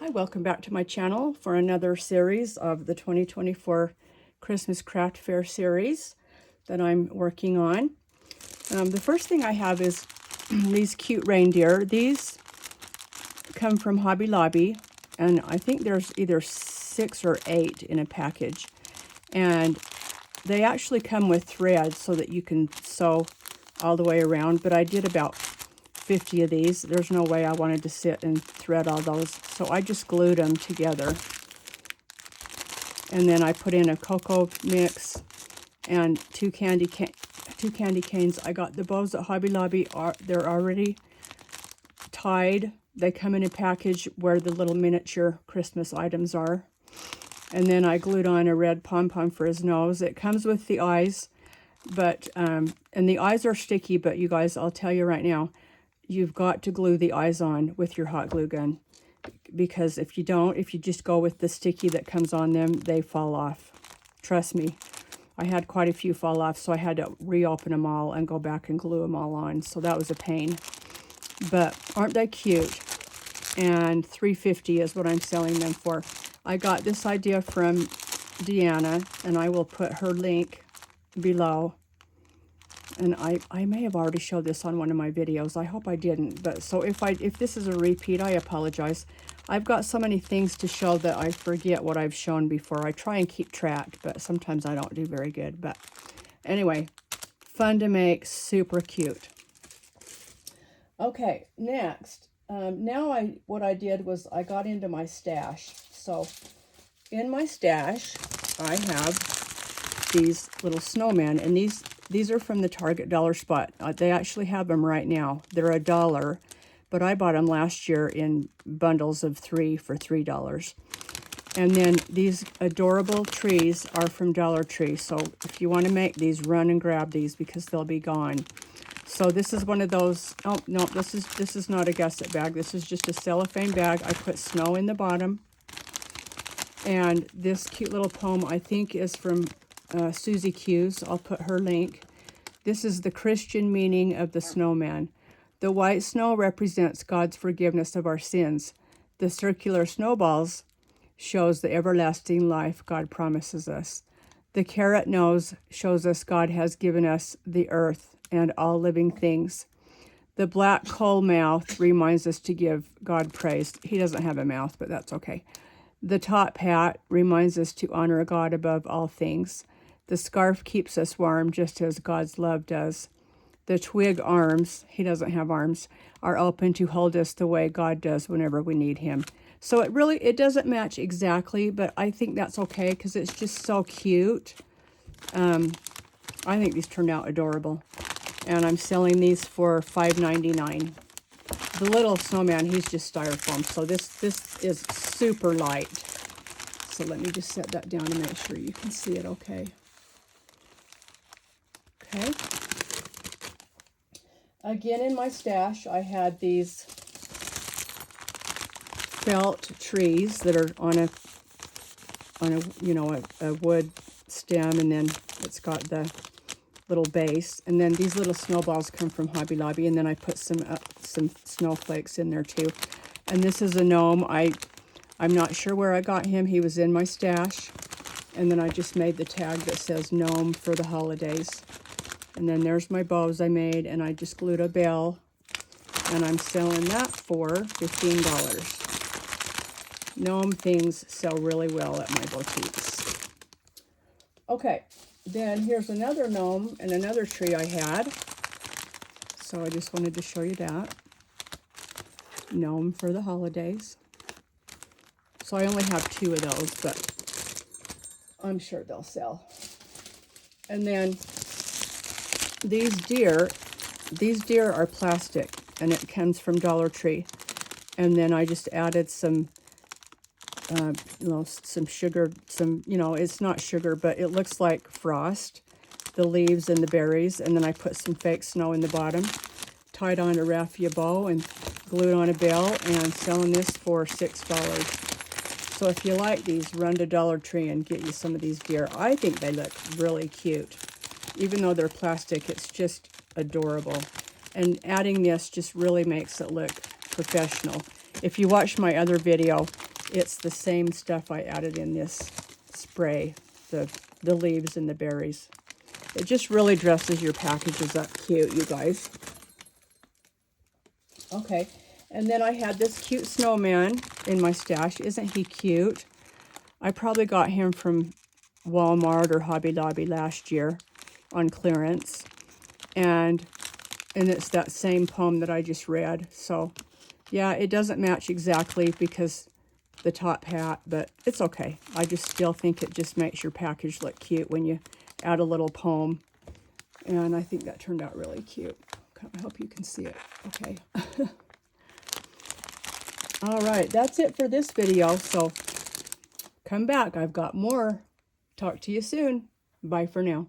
Hi, welcome back to my channel for another series of the 2024 Christmas Craft Fair series that I'm working on. The first thing I have is these cute reindeer. These come from Hobby Lobby, and I think there's either 6 or 8 in a package. And they actually come with thread so that you can sew all the way around, but I did about 50 of these. There's no way I wanted to sit and thread all those, so I just glued them together. And then I put in a cocoa mix and two candy canes. I got the bows at Hobby Lobby. They're already tied. They come in a package where the little miniature Christmas items are. And then I glued on a red pom-pom for his nose. It comes with the eyes, but and the eyes are sticky, but you guys, I'll tell you right now, you've got to glue the eyes on with your hot glue gun, because if you don't, if you just go with the sticky that comes on them, they fall off. Trust me, I had quite a few fall off, so I had to reopen them all and go back and glue them all on, so that was a pain. But aren't they cute? And $3.50 is what I'm selling them for. I got this idea from Deanna, and I will put her link below. And I may have already showed this on one of my videos. I hope I didn't. But so if this is a repeat, I apologize. I've got so many things to show that I forget what I've shown before. I try and keep track, but sometimes I don't do very good. But anyway, fun to make, super cute. Okay, next. Now what I did was I got into my stash. So in my stash, I have these little snowmen, and these are from the Target dollar spot. They actually have them right now. They're $1, but I bought them last year in bundles of 3 for $3. And then these adorable trees are from Dollar Tree. So if you want to make these, run and grab these because they'll be gone. So this is one of those. Oh no, this is not a gusset bag. This is just a cellophane bag. I put snow in the bottom. And this cute little poem, I think, is from Suzie Q's. I'll put her link. This is the Christian meaning of the snowman. The white snow represents God's forgiveness of our sins. The circular snowballs shows the everlasting life God promises us. The carrot nose shows us God has given us the earth and all living things. The black coal mouth reminds us to give God praise. He doesn't have a mouth, but that's okay. The top hat reminds us to honor God above all things. The scarf keeps us warm just as God's love does. The twig arms, he doesn't have arms, are open to hold us the way God does whenever we need him. So it doesn't match exactly, but I think that's okay because it's just so cute. I think these turned out adorable. And I'm selling these for $5.99. The little snowman, he's just styrofoam, so this is super light. So let me just set that down to make sure you can see it okay. Okay. Again, in my stash, I had these felt trees that are on a wood stem, and then it's got the little base, and then these little snowballs come from Hobby Lobby, and then I put some snowflakes in there too. And this is a gnome. I'm not sure where I got him. He was in my stash, and then I just made the tag that says Gnome for the holidays. And then there's my bows I made, and I just glued a bell, and I'm selling that for $15. Gnome things sell really well at my boutiques. Okay. Then here's another gnome and another tree I had. So I just wanted to show you that. Gnome for the holidays. So I only have 2 of those, but I'm sure they'll sell. And then these deer are plastic, and it comes from Dollar Tree. And then I just added some some sugar, it's not sugar, but it looks like frost, the leaves and the berries, and then I put some fake snow in the bottom, tied on a raffia bow, and glued on a bell, and selling this for $6. So if you like these, run to Dollar Tree and get you some of these deer. I think they look really cute. Even though they're plastic, it's just adorable. And adding this just really makes it look professional. If you watch my other video, it's the same stuff I added in this spray, the leaves and the berries. It just really dresses your packages up cute, you guys. Okay, and then I had this cute snowman in my stash. Isn't he cute? I probably got him from Walmart or Hobby Lobby last year on clearance. And it's that same poem that I just read. So, yeah, it doesn't match exactly because the top hat, but it's okay. I just still think it just makes your package look cute when you add a little poem. And I think that turned out really cute. I hope you can see it. Okay. All right, that's it for this video. So come back. I've got more. Talk to you soon. Bye for now.